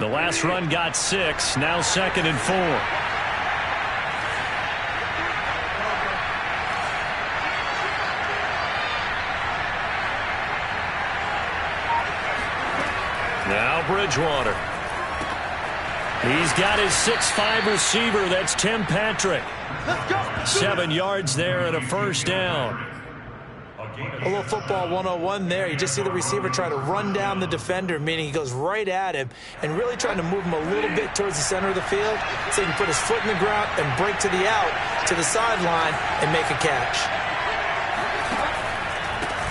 The last run got 6. Now 2nd and 4. Now Bridgewater. He's got his 6'5" receiver. That's Tim Patrick. 7 yards there and a first down. A little football 101 there. You just see the receiver try to run down the defender, meaning he goes right at him and really trying to move him a little bit towards the center of the field so he can put his foot in the ground and break to the out, to the sideline, and make a catch.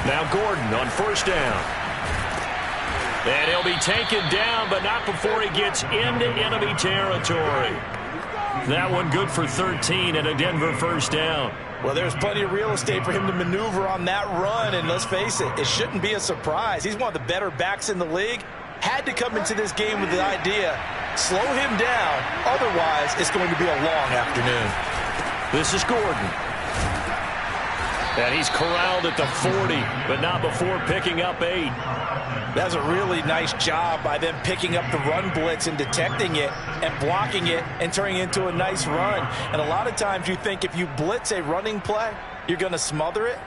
Now Gordon on first down. And he'll be taken down, but not before he gets into enemy territory. That one good for 13 and a Denver first down. Well, there's plenty of real estate for him to maneuver on that run, and let's face it, it shouldn't be a surprise. He's one of the better backs in the league. Had to come into this game with the idea, slow him down, otherwise it's going to be a long afternoon. This is Gordon. And he's corralled at the 40, but not before picking up 8. That's a really nice job by them picking up the run blitz and detecting it and blocking it and turning it into a nice run. And a lot of times you think if you blitz a running play, you're going to smother it.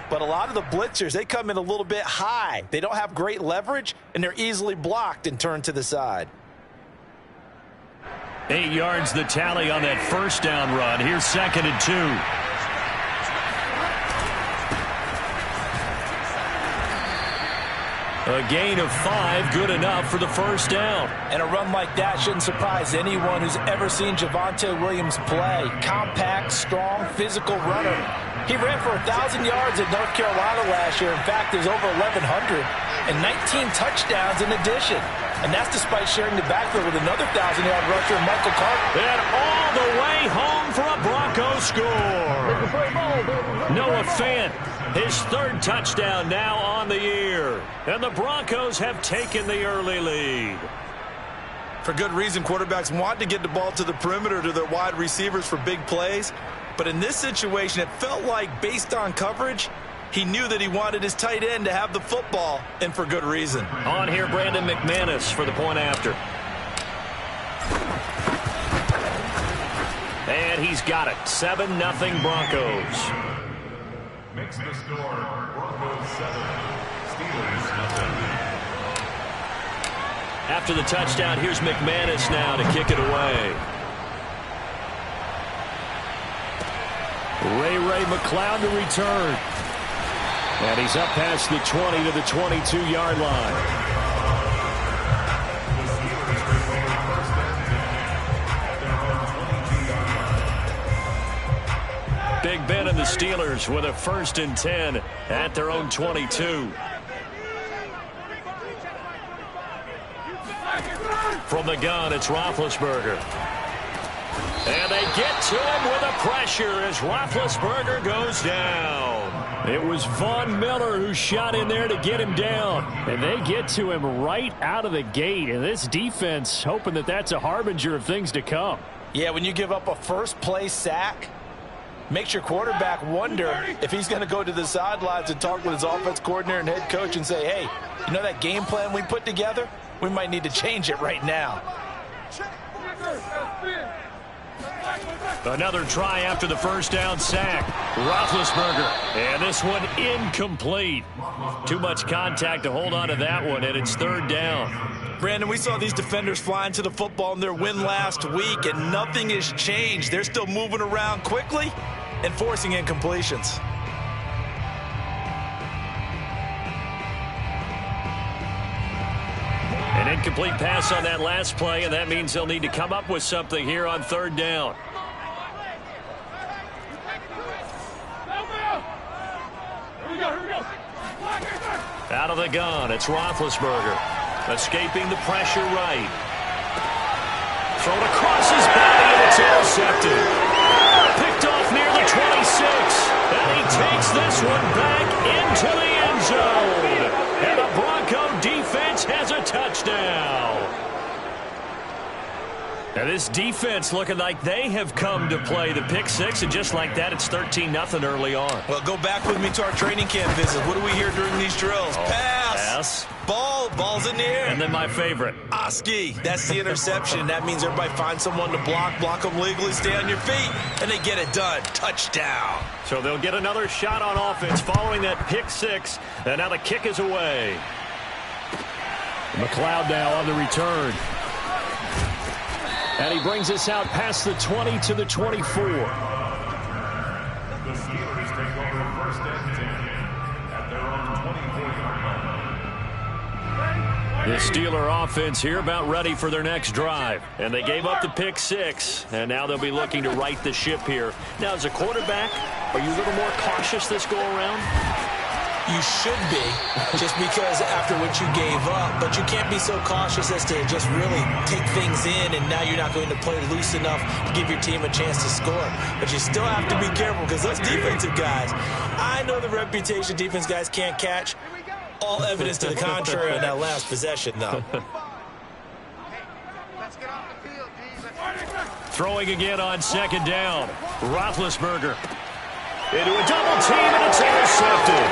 But a lot of the blitzers, they come in a little bit high. They don't have great leverage, and they're easily blocked and turned to the side. 8 yards the tally on that first down run. Here's 2nd and 2. A gain of 5, good enough for the first down. And a run like that shouldn't surprise anyone who's ever seen Javonte Williams play. Compact, strong, physical runner. He ran for 1,000 yards at North Carolina last year. In fact, there's over 1,100 and 19 touchdowns in addition. And that's despite sharing the backfield with another 1,000-yard rusher, Michael Carter. And all the way home for a Bronco score. Noah Fant, his 3rd touchdown now on the year. And the Broncos have taken the early lead. For good reason, quarterbacks want to get the ball to the perimeter to their wide receivers for big plays. But in this situation, it felt like, based on coverage, he knew that he wanted his tight end to have the football, and for good reason. On here, Brandon McManus for the point after. And he's got it. 7-0 Broncos. Makes the score Broncos 7, Steelers 0. After the touchdown, here's McManus now to kick it away. Ray McLeod to return. And he's up past the 20 to the 22-yard line. Big Ben and the Steelers with a 1st and 10 at their own 22. From the gun, it's Roethlisberger. And they get to him with a pressure as Roethlisberger goes down. It was Von Miller who shot in there to get him down. And they get to him right out of the gate. And this defense hoping that that's a harbinger of things to come. Yeah, when you give up a first-play sack, makes your quarterback wonder if he's going to go to the sidelines and talk with his offense coordinator and head coach and say, hey, you know that game plan we put together? We might need to change it right now. Another try after the first down sack. Roethlisberger. And this one incomplete. Too much contact to hold on to that one, and it's 3rd down. Brandon, we saw these defenders flying to the football in their win last week, and nothing has changed. They're still moving around quickly and forcing incompletions. An incomplete pass on that last play, and that means they'll need to come up with something here on 3rd down. Out of the gun, it's Roethlisberger. Escaping the pressure right. Thrown across his body, and it's intercepted. Picked off near the 26. And he takes this one back into the end zone. And the Bronco defense has a touchdown. Now this defense looking like they have come to play. The pick 6, and just like that, it's 13-0 early on. Well, go back with me to our training camp visit. What do we hear during these drills? Pass, Russ. Ball's in the air. And then my favorite. Oski. That's the interception. That means everybody find someone to block them legally, stay on your feet, and they get it done. Touchdown. So they'll get another shot on offense following that pick six. And now the kick is away. McLeod now on the return. And he brings us out past the 20 to the 24. The Steelers take over first and 10 at their own 24-yard line. The Steeler offense here about ready for their next drive. And they gave up the pick six, and now they'll be looking to right the ship here. Now, as a quarterback, are you a little more cautious this go-around? You should be, just because after what you gave up, but you can't be so cautious as to just really take things in, and now you're not going to play loose enough to give your team a chance to score. But you still have to be careful, because those defensive guys, I know the reputation defense guys can't catch. All evidence to the contrary on that last possession, though. Throwing again on second down. Roethlisberger into a double team, and it's intercepted.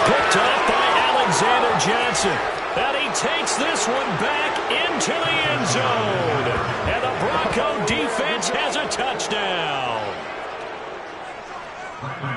Picked up by Alexander Johnson. And he takes this one back into the end zone. And the Bronco defense has a touchdown.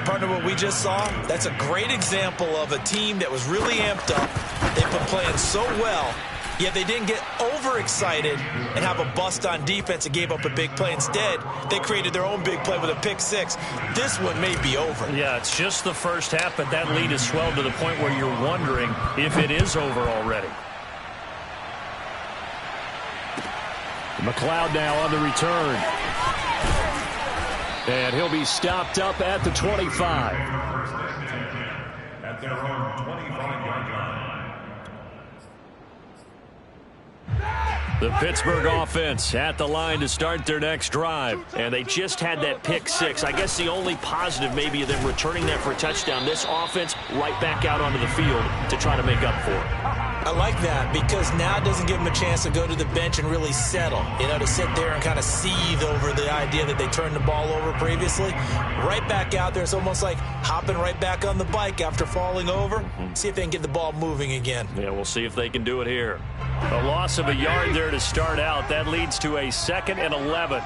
Partner, what we just saw, that's a great example of a team that was really amped up. They've been playing so well, yet they didn't get overexcited and have a bust on defense and gave up a big play. Instead, they created their own big play with a pick six. This one may be over. Yeah, it's just the first half, but that lead has swelled to the point where you're wondering if it is over already. McLeod now on the return. And he'll be stopped up at the 25. First and 10 at their own 25-yard line. The Pittsburgh offense at the line to start their next drive. And they just had that pick six. I guess the only positive maybe of them returning that for a touchdown. This offense right back out onto the field to try to make up for it. I like that because now it doesn't give them a chance to go to the bench and really settle. You know, to sit there and kind of seethe over the idea that they turned the ball over previously. Right back out there. It's almost like hopping right back on the bike after falling over. See if they can get the ball moving again. Yeah, we'll see if they can do it here. A loss of a yard there to start out. That leads to a 2nd and 11.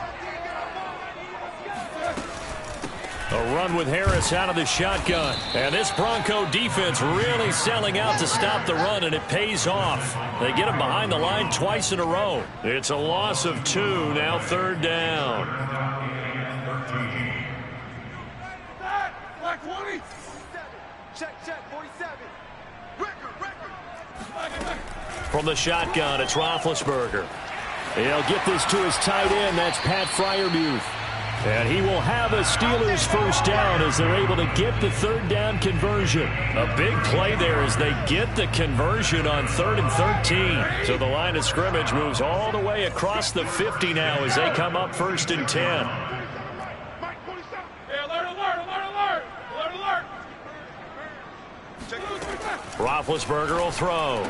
A run with Harris out of the shotgun. And this Bronco defense really selling out to stop the run, and it pays off. They get him behind the line twice in a row. It's a loss of 2, now 3rd down. Black 20. Check, 47. Record. From the shotgun, it's Roethlisberger. He'll get this to his tight end. That's Pat Freiermuth. And he will have a Steelers first down as they're able to get the 3rd down conversion. A big play there as they get the conversion on 3rd and 13. So the line of scrimmage moves all the way across the 50 now as they come up 1st and 10. Hey, alert. Roethlisberger will throw.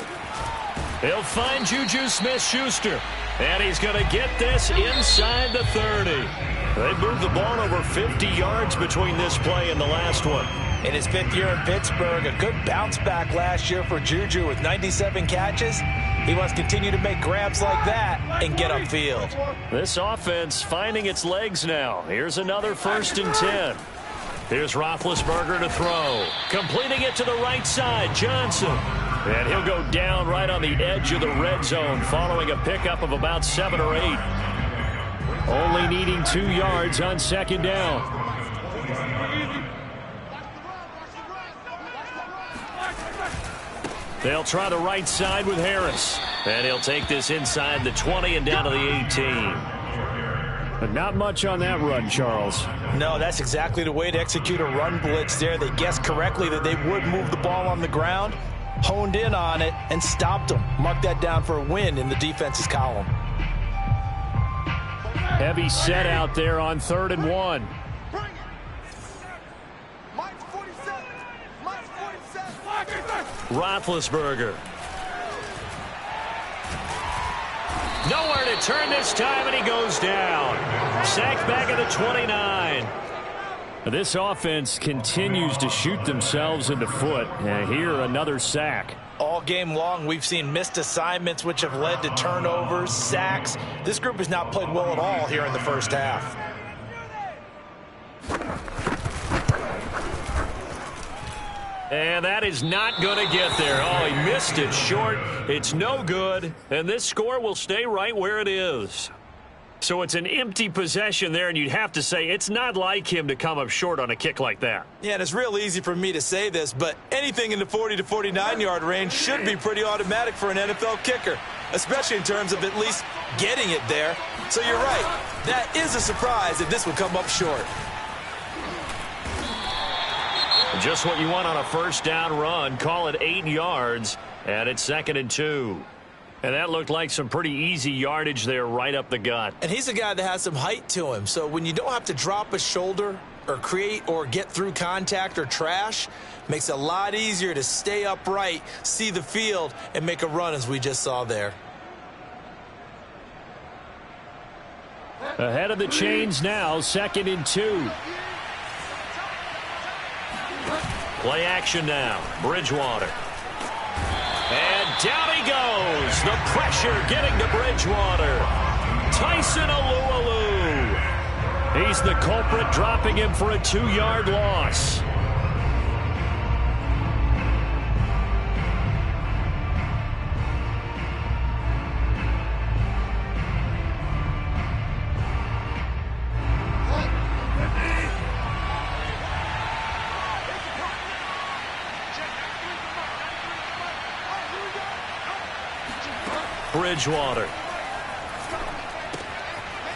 He'll find Juju Smith-Schuster. And he's going to get this inside the 30. They moved the ball over 50 yards between this play and the last one. In his 5th year in Pittsburgh, a good bounce back last year for Juju with 97 catches. He wants to continue to make grabs like that and get upfield. This offense finding its legs now. Here's another 1st and 10. Here's Roethlisberger to throw. Completing it to the right side, Johnson. And he'll go down right on the edge of the red zone following a pickup of about 7 or 8. Only needing 2 yards on 2nd down. They'll try the right side with Harris. And he'll take this inside the 20 and down to the 18. But not much on that run, Charles. No, that's exactly the way to execute a run blitz there. They guessed correctly that they would move the ball on the ground, honed in on it, and stopped them. Mark that down for a win in the defense's column. Heavy set out there on 3rd and 1. Bring it. Mike's 47. Roethlisberger. Nowhere to turn this time, and he goes down. Sacked back at the 29. This offense continues to shoot themselves in the foot. And here, another sack. All game long, we've seen missed assignments, which have led to turnovers, sacks. This group has not played well at all here in the first half. And that is not going to get there. Oh, he missed it short. It's no good. And this score will stay right where it is. So it's an empty possession there, and you'd have to say it's not like him to come up short on a kick like that. Yeah, and it's real easy for me to say this, but anything in the 40 to 49-yard range should be pretty automatic for an NFL kicker, especially in terms of at least getting it there. So you're right. That is a surprise if this would come up short. Just what you want on a first down run. Call it 8 yards, and it's 2nd and 2. And that looked like some pretty easy yardage there right up the gut. And he's a guy that has some height to him. So when you don't have to drop a shoulder or create or get through contact or trash, makes it a lot easier to stay upright, see the field, and make a run as we just saw there. Ahead of the chains now, 2nd and 2. Play action now. Bridgewater. And down he goes. The pressure getting to Bridgewater. Tyson Alualu. He's the culprit, dropping him for a 2-yard loss. Bridgewater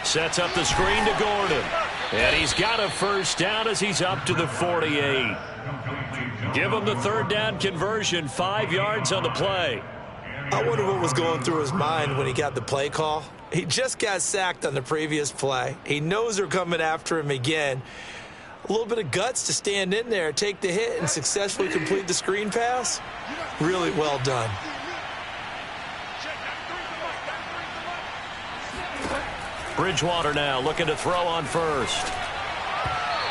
sets up the screen to Gordon, and he's got a first down as he's up to the 48. Give him the 3rd down conversion, 5 yards on the play. I wonder what was going through his mind when he got the play call. He just got sacked on the previous play. He knows they're coming after him again. A little bit of guts to stand in there, take the hit, and successfully complete the screen pass. Really well done. Bridgewater now looking to throw on first.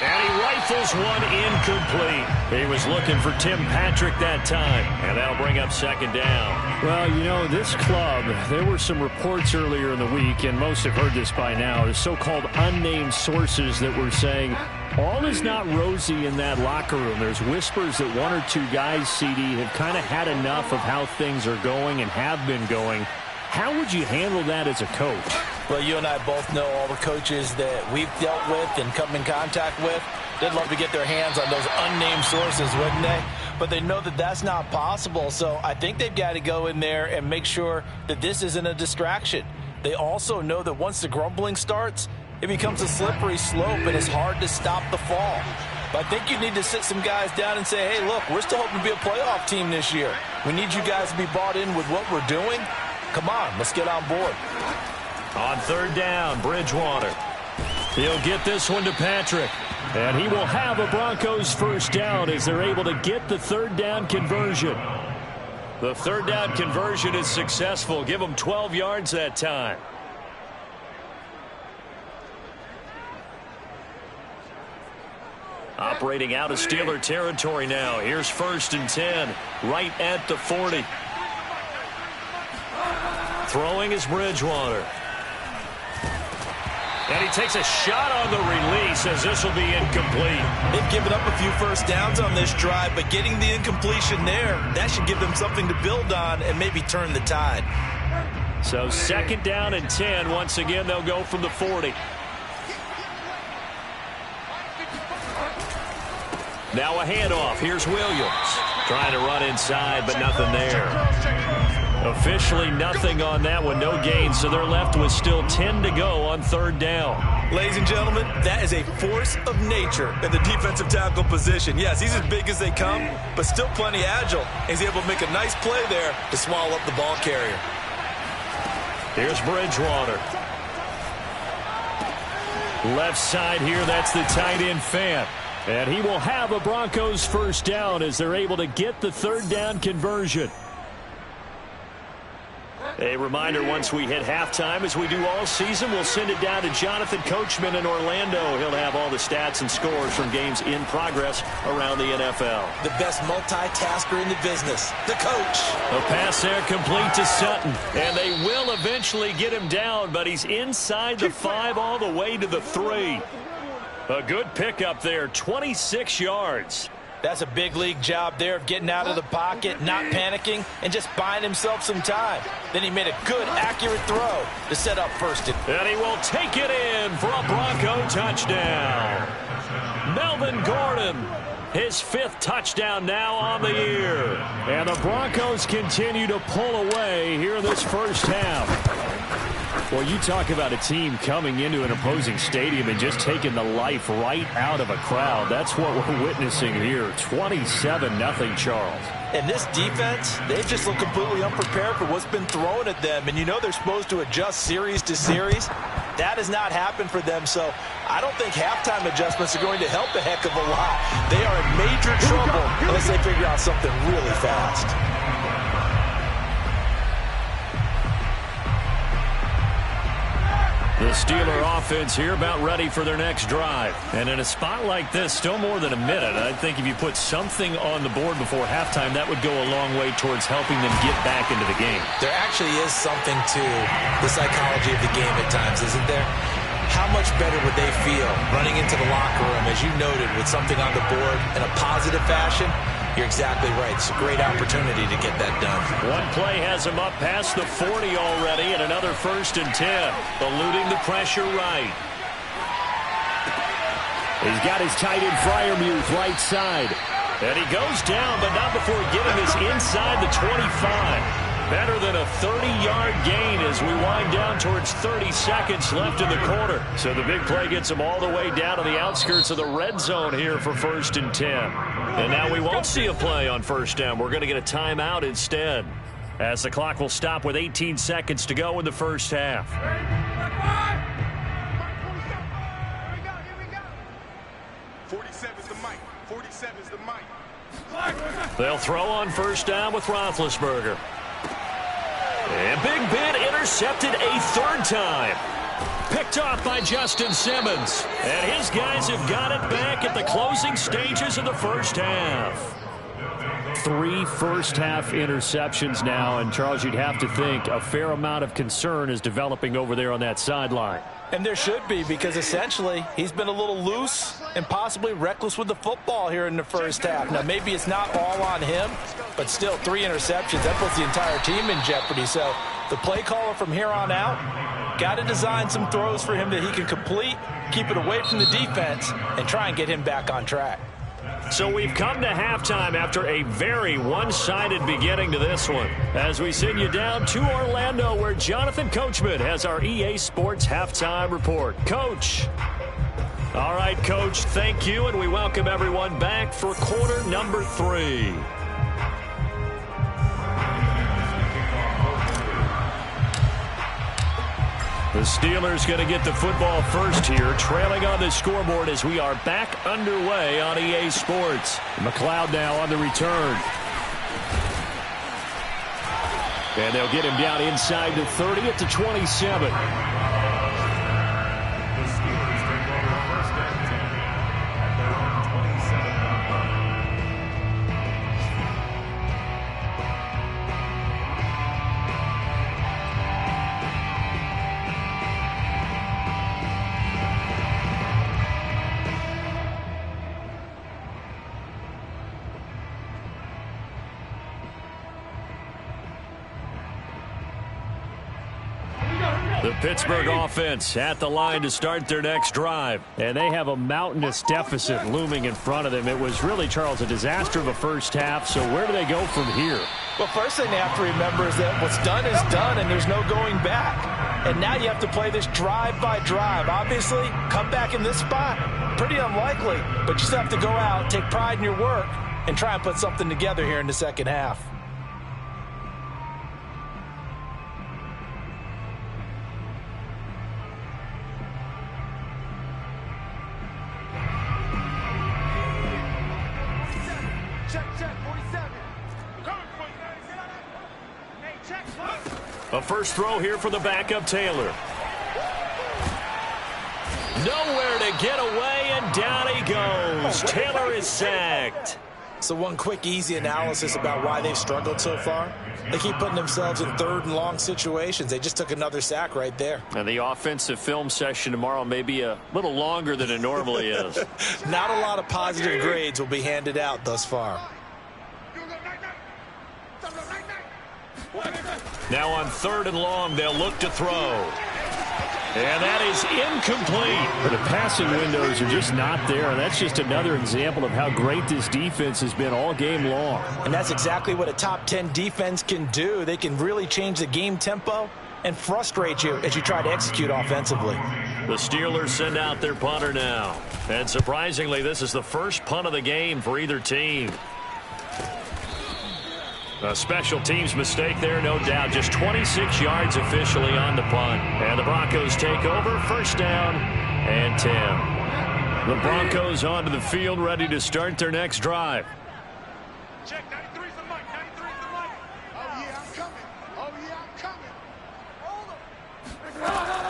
And he rifles one incomplete. He was looking for Tim Patrick that time. And that'll bring up 2nd down. Well, you know, this club, there were some reports earlier in the week, and most have heard this by now, the so-called unnamed sources that were saying all is not rosy in that locker room. There's whispers that 1 or 2 guys, CD, have kind of had enough of how things are going and have been going. How would you handle that as a coach? Well, you and I both know all the coaches that we've dealt with and come in contact with. They'd love to get their hands on those unnamed sources, wouldn't they? But they know that that's not possible, so I think they've got to go in there and make sure that this isn't a distraction. They also know that once the grumbling starts, it becomes a slippery slope and it's hard to stop the fall. But I think you need to sit some guys down and say, hey, look, we're still hoping to be a playoff team this year. We need you guys to be bought in with what we're doing. Come on, let's get on board. On 3rd down, Bridgewater. He'll get this one to Patrick. And he will have a Broncos first down as they're able to get the 3rd down conversion. The 3rd down conversion is successful. Give them 12 yards that time. Operating out of Steeler territory now. Here's 1st and 10, right at the 40. Throwing is Bridgewater. And he takes a shot on the release as this will be incomplete. They've given up a few first downs on this drive, but getting the incompletion there, that should give them something to build on and maybe turn the tide. So 2nd down and 10. Once again, they'll go from the 40. Now a handoff. Here's Williams. Trying to run inside, but nothing there. Officially nothing on that one, no gain, so they're left with still 10 to go on 3rd down. Ladies and gentlemen, that is a force of nature in the defensive tackle position. Yes, he's as big as they come, but still plenty agile. He's able to make a nice play there to swallow up the ball carrier. Here's Bridgewater. Left side here, that's the tight end Fant. And he will have a Broncos first down as they're able to get the 3rd down conversion. A reminder, once we hit halftime, as we do all season, we'll send it down to Jonathan Coachman in Orlando. He'll have all the stats and scores from games in progress around the NFL. The best multitasker in the business, the coach. A pass there complete to Sutton. And they will eventually get him down, but he's inside the 5 all the way to the 3. A good pickup there, 26 yards. That's a big league job there of getting out of the pocket, not panicking, and just buying himself some time. Then he made a good, accurate throw to set up first. And he will take it in for a Bronco touchdown. Melvin Gordon, his 5th touchdown now on the year. And the Broncos continue to pull away here in this first half. Well, you talk about a team coming into an opposing stadium and just taking the life right out of a crowd. That's what we're witnessing here. 27-0, Charles. And this defense, they've just looked completely unprepared for what's been thrown at them. And you know they're supposed to adjust series to series. That has not happened for them. So I don't think halftime adjustments are going to help a heck of a lot. They are in major trouble unless they figure out something really fast. The Steeler offense here about ready for their next drive. And in a spot like this, still more than a minute, I think if you put something on the board before halftime, that would go a long way towards helping them get back into the game. There actually is something to the psychology of the game at times, isn't there? How much better would they feel running into the locker room, as you noted, with something on the board in a positive fashion? You're exactly right. It's a great opportunity to get that done. One play has him up past the 40 already, and another 1st and 10. Eluding the pressure right. He's got his tight end Freiermuth right side. And he goes down, but not before getting us inside the 25. Better than a 30-yard gain as we wind down towards 30 seconds left in the quarter. So the big play gets him all the way down to the outskirts of the red zone here for 1st and 10. And now we won't see a play on 1st down. We're going to get a timeout instead, as the clock will stop with 18 seconds to go in the first half. 47 is the mic. 47 is the mic. They'll throw on 1st down with Roethlisberger. And Big Ben intercepted a 3rd time. Picked off by Justin Simmons. And his guys have got it back at the closing stages of the first half. 3 first-half interceptions now. And, Charles, you'd have to think a fair amount of concern is developing over there on that sideline. And there should be, because essentially he's been a little loose and possibly reckless with the football here in the first half. Now, maybe it's not all on him, but still 3 interceptions. That puts the entire team in jeopardy. So the play caller from here on out got to design some throws for him that he can complete, keep it away from the defense, and try and get him back on track. So we've come to halftime after a very one-sided beginning to this one, as we send you down to Orlando, where Jonathan Coachman has our EA Sports halftime report. Coach. All right, Coach, thank you, and we welcome everyone back for quarter number 3. The Steelers going to get the football first here, trailing on the scoreboard as we are back underway on EA Sports. McLeod now on the return. And they'll get him down inside the 30 at the 27. The Pittsburgh offense at the line to start their next drive. And they have a mountainous deficit looming in front of them. It was really, Charles, a disaster of a first half. So where do they go from here? Well, first thing they have to remember is that what's done is done, and there's no going back. And now you have to play this drive by drive. Obviously, come back in this spot, pretty unlikely. But you still have to go out, take pride in your work, and try and put something together here in the second half. Check, 47. Coming for you. Hey, check, look. A first throw here for the backup Taylor. Nowhere to get away, and down he goes. Taylor is sacked. So one quick, easy analysis about why they've struggled so far. They keep putting themselves in third and long situations. They just took another sack right there. And the offensive film session tomorrow may be a little longer than it normally is. Not a lot of positive grades will be handed out thus far. Now on 3rd and long, they'll look to throw. And that is incomplete. The passing windows are just not there. And that's just another example of how great this defense has been all game long. And that's exactly what a top 10 defense can do. They can really change the game tempo and frustrate you as you try to execute offensively. The Steelers send out their punter now. And surprisingly, this is the first punt of the game for either team. A special teams mistake there, no doubt. Just 26 yards officially on the punt. And the Broncos take over. First down and 10. The Broncos onto the field, ready to start their next drive. Check, 93's the mic, 93's the mic. Oh, yeah, I'm coming. Oh, yeah, I'm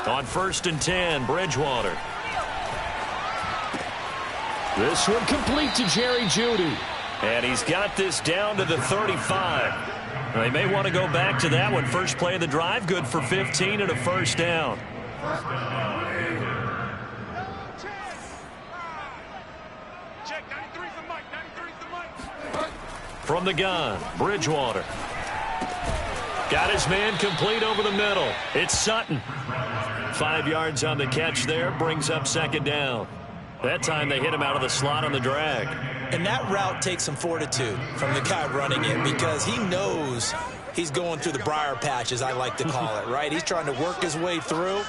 coming. On 1st and 10, Bridgewater. This one complete to Jerry Jeudy. And he's got this down to the 35. They may want to go back to that one. First play of the drive, good for 15 and a first down. Check, 93's the mic, 93's the mic. From the gun, Bridgewater. Got his man complete over the middle. It's Sutton. 5 yards on the catch there, brings up 2nd down. That time they hit him out of the slot on the drag. And that route takes some fortitude from the guy running it because he knows he's going through the briar patch, as I like to call it, right? He's trying to work his way through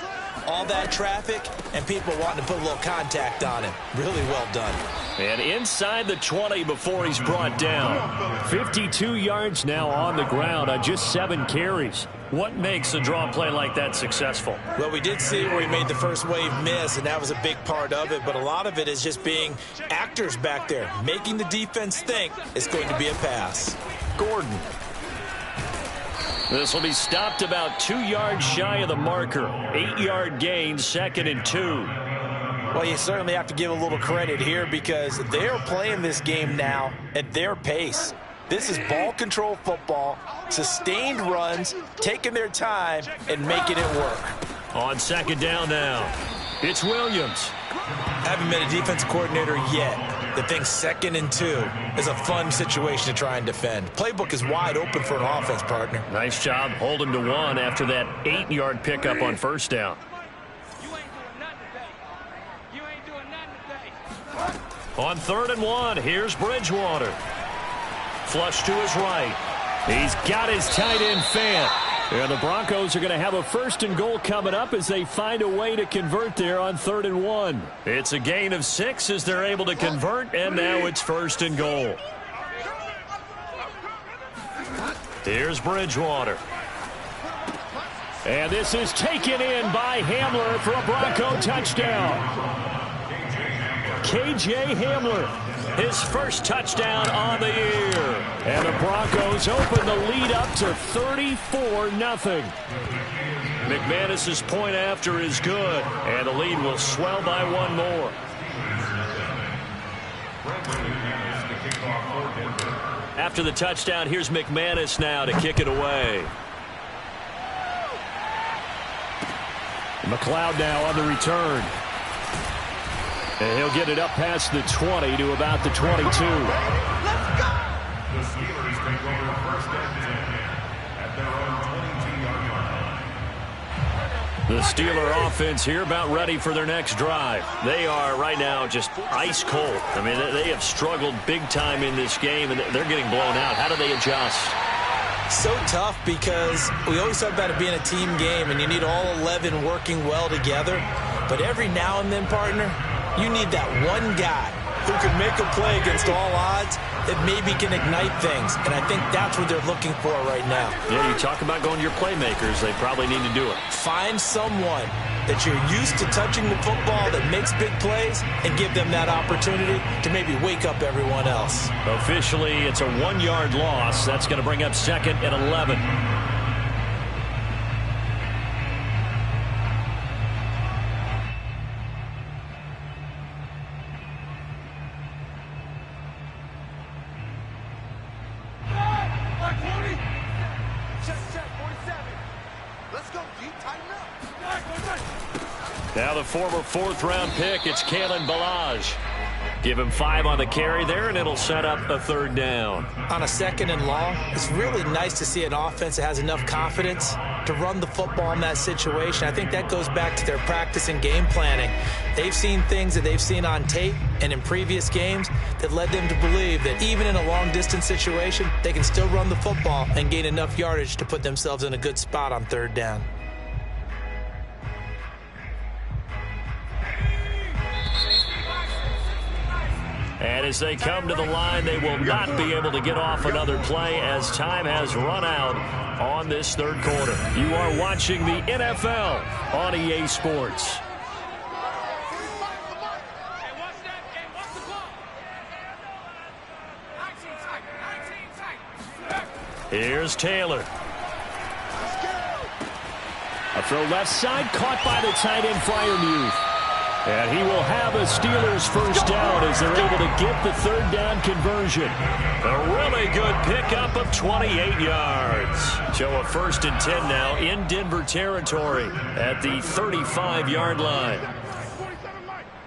all that traffic and people wanting to put a little contact on him. Really well done. And inside the 20 before he's brought down. 52 yards now on the ground on just 7 carries. What makes a draw play like that successful? Well, we did see where he made the first wave miss, and that was a big part of it. But a lot of it is just being actors back there, making the defense think it's going to be a pass. Gordon. This will be stopped about 2 yards shy of the marker. 8-yard gain, 2nd and 2. Well, you certainly have to give a little credit here because they're playing this game now at their pace. This is ball control football, sustained runs, taking their time and making it work. On 2nd down now, it's Williams. Haven't been a defensive coordinator yet. The thing 2nd and 2 is a fun situation to try and defend. Playbook is wide open for an offense, partner. Nice job holding to 1 after that 8-yard pickup on 1st down. On 3rd and 1, here's Bridgewater. Flush to his right. He's got his tight end Fant. And the Broncos are going to have a 1st and goal coming up as they find a way to convert there on 3rd and 1. It's a gain of 6 as they're able to convert, and now it's 1st and goal. Here's Bridgewater. And this is taken in by Hamler for a Bronco touchdown. K.J. Hamler, his first touchdown on the year. And the Broncos open the lead up to 34-0. McManus's point after is good, and the lead will swell by 1 more. After the touchdown, here's McManus now to kick it away. McLeod now on the return. And he'll get it up past the 20 to about the 22. The Steelers take over 1st and 10 at their own 22-yard line. The Steeler offense here about ready for their next drive. They are right now just ice cold. I mean, they have struggled big time in this game, and they're getting blown out. How do they adjust? So tough because we always talk about it being a team game, and you need all 11 working well together. But every now and then, partner, you need that one guy who can make a play against all odds that maybe can ignite things. And I think that's what they're looking for right now. Yeah, you talk about going to your playmakers. They probably need to do it. Find someone that you're used to touching the football that makes big plays and give them that opportunity to maybe wake up everyone else. Officially, it's a 1-yard loss. That's going to bring up 2nd and 11. Now the former fourth-round pick, it's Kalen Ballage. Give him 5 on the carry there, and it'll set up a third down. On a second and long, it's really nice to see an offense that has enough confidence to run the football in that situation. I think that goes back to their practice and game planning. They've seen things that they've seen on tape and in previous games that led them to believe that even in a long-distance situation, they can still run the football and gain enough yardage to put themselves in a good spot on third down. And as they come to the line, they will not be able to get off another play as time has run out on this third quarter. You are watching the NFL on EA Sports. Here's Taylor. A throw left side, caught by the tight end Freiermuth. And he will have a Steelers first down as they're able to get the third down conversion. A really good pickup of 28 yards. So a 1st and 10 now in Denver territory at the 35-yard line.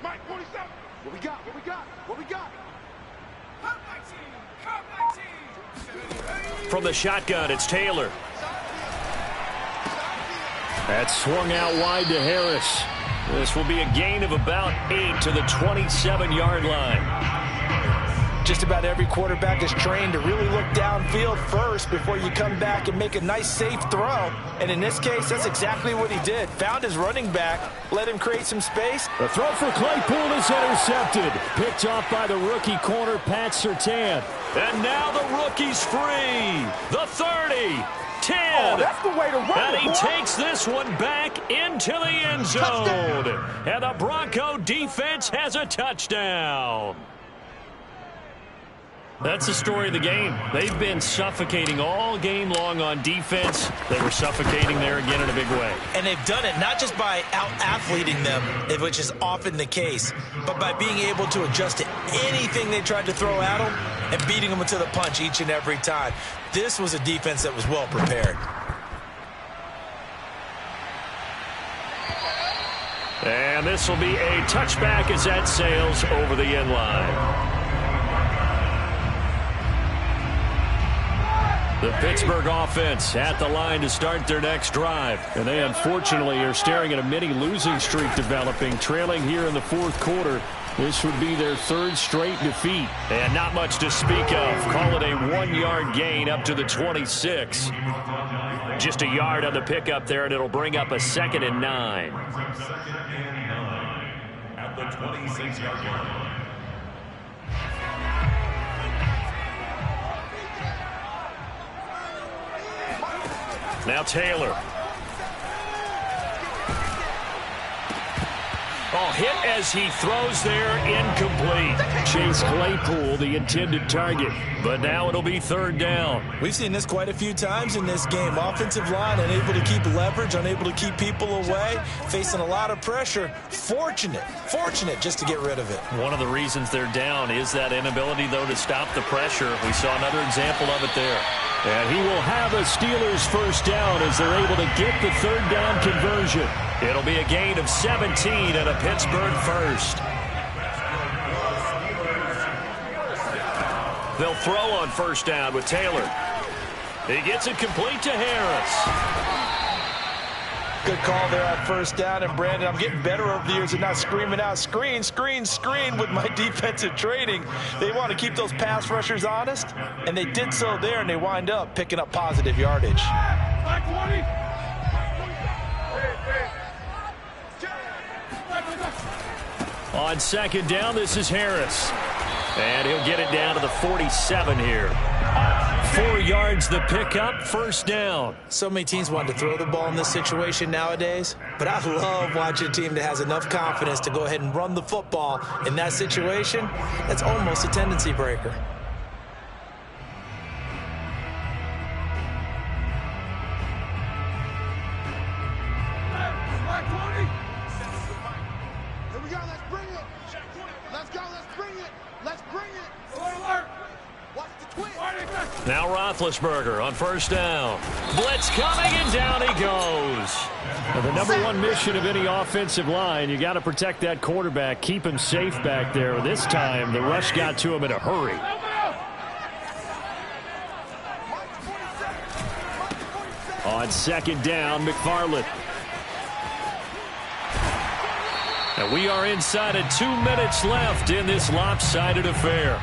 Mike 47. What we got? What we got? What we got? From the shotgun, it's Taylor. That's swung out wide to Harris. This will be a gain of about 8 to the 27-yard line. Just about every quarterback is trained to really look downfield first before you come back and make a nice, safe throw. And in this case, that's exactly what he did. Found his running back, let him create some space. The throw for Claypool is intercepted. Picked off by the rookie corner, Pat Surtain. And now the rookie's free. The 30. 10. Oh, that's the way to run And it, he boy. takes this one back into the end zone. Touchdown. And the Bronco defense has a touchdown. That's the story of the game. They've been suffocating all game long on defense. They were suffocating there again in a big way. And they've done it not just by out-athleting them, which is often the case, but by being able to adjust to anything they tried to throw at them and beating them to the punch each and every time. This was a defense that was well prepared. And this will be a touchback as that sails over the end line. The Pittsburgh offense at the line to start their next drive. And they unfortunately are staring at a mini losing streak developing, trailing here in the fourth quarter. This would be their 3rd straight defeat. And not much to speak of. Call it a 1-yard gain up to the 26. Just a yard on the pickup there, and it'll bring up a 2nd and 9. At the 26-yard line. Now Taylor. Oh, hit as he throws there, incomplete. Chase Claypool, the intended target. But now it'll be 3rd down. We've seen this quite a few times in this game. Offensive line unable to keep leverage, unable to keep people away, facing a lot of pressure. Fortunate just to get rid of it. One of the reasons they're down is that inability, though, to stop the pressure. We saw another example of it there. And he will have a Steelers first down as they're able to get the 3rd down conversion. It'll be a gain of 17 and a Pittsburgh first. They'll throw on 1st down with Taylor. He gets it complete to Harris. Good call there on 1st down. And, Brandon, I'm getting better over the years and not screaming out, screen, screen, screen with my defensive training. They want to keep those pass rushers honest, and they did so there, and they wind up picking up positive yardage. On 2nd down, this is Harris. And he'll get it down to the 47 here. 4 yards the pickup, 1st down. So many teams want to throw the ball in this situation nowadays, but I love watching a team that has enough confidence to go ahead and run the football in that situation. That's almost a tendency breaker. Now Roethlisberger on first down. Blitz coming, and down he goes. Well, the number one mission of any offensive line, you got to protect that quarterback, keep him safe back there. This time, the rush got to him in a hurry. On second down, McFarland. And we are inside of 2 minutes left in this lopsided affair.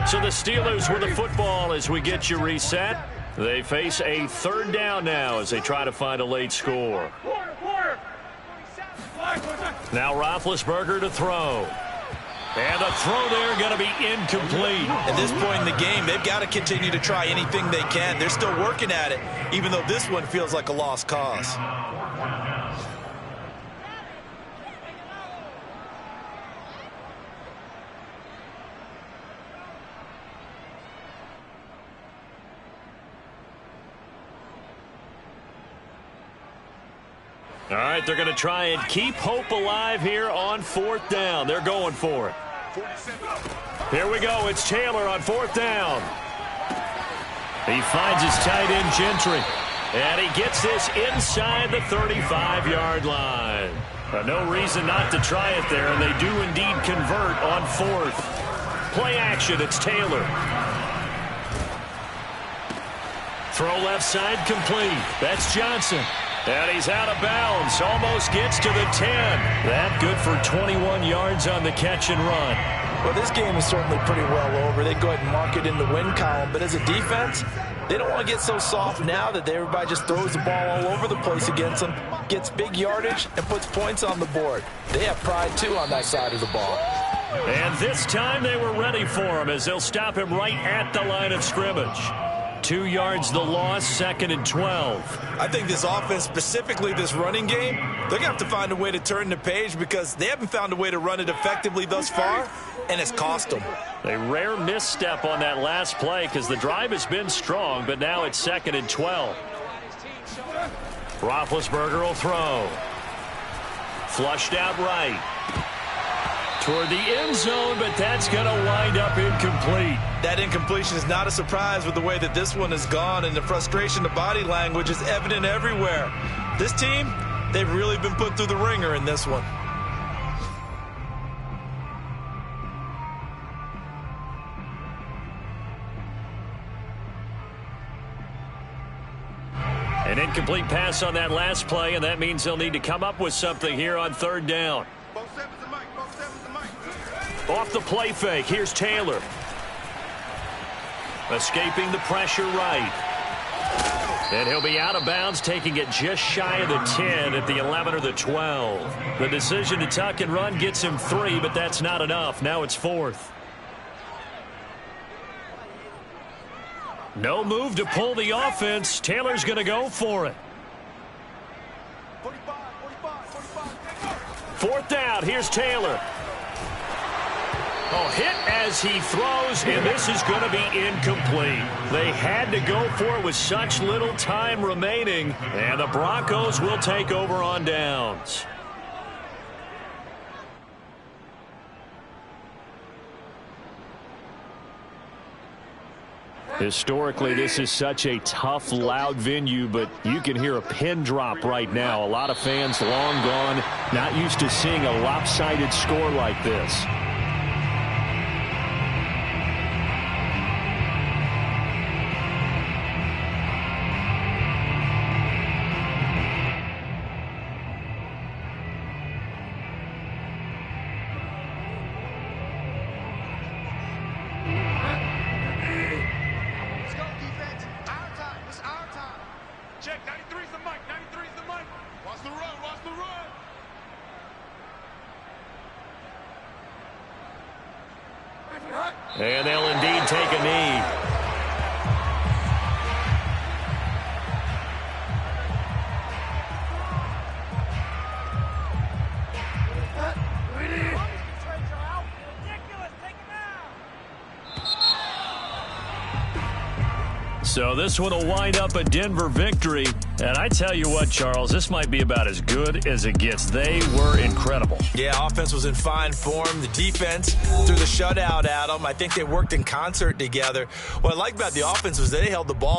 So the Steelers with the football as we get you reset. They face a third down now as they try to find a late score. Now Roethlisberger to throw. And a throw there going to be incomplete. At this point in the game, they've got to continue to try anything they can. They're still working at it, even though this one feels like a lost cause. All right, they're going to try and keep hope alive here on fourth down. They're going for it. Here we go. It's Taylor on fourth down. He finds his tight end, Gentry. And he gets this inside the 35-yard line. No reason not to try it there, and they do indeed convert on fourth. Play action, it's Taylor. Throw left side complete. That's Johnson. And he's out of bounds. Almost gets to the 10. That good for 21 yards on the catch and run. Well, this game is certainly pretty well over. They go ahead and mark it in the win column. But as a defense, they don't want to get so soft now that everybody just throws the ball all over the place against them, gets big yardage, and puts points on the board. They have pride, too, on that side of the ball. And this time they were ready for him as they'll stop him right at the line of scrimmage. 2 yards the loss, 2nd and 12. I think this offense, specifically this running game, they're going to have to find a way to turn the page because they haven't found a way to run it effectively thus far, and it's cost them. A rare misstep on that last play because the drive has been strong, but now it's 2nd and 12. Roethlisberger will throw. Flushed out right. Toward the end zone, but that's going to wind up incomplete. That incompletion is not a surprise with the way that this one has gone, and the frustration, the body language is evident everywhere. This team, they've really been put through the ringer in this one. An incomplete pass on that last play, and that means they'll need to come up with something here on third down. Off the play fake, here's Taylor. Escaping the pressure right. And he'll be out of bounds, taking it just shy of the 10 at the 11 or the 12. The decision to tuck and run gets him 3, but that's not enough. Now it's 4th. No move to pull the offense. Taylor's going to go for it. 4th down, here's Taylor. Oh, hit as he throws, and this is going to be incomplete. They had to go for it with such little time remaining, and the Broncos will take over on downs. Historically, this is such a tough, loud venue, but you can hear a pin drop right now. A lot of fans long gone, not used to seeing a lopsided score like this. And they'll indeed take a knee. So this one will wind up a Denver victory. And I tell you what, Charles, this might be about as good as it gets. They were incredible. Yeah, offense was in fine form. The defense threw the shutout at them. I think they worked in concert together. What I like about the offense was they held the ball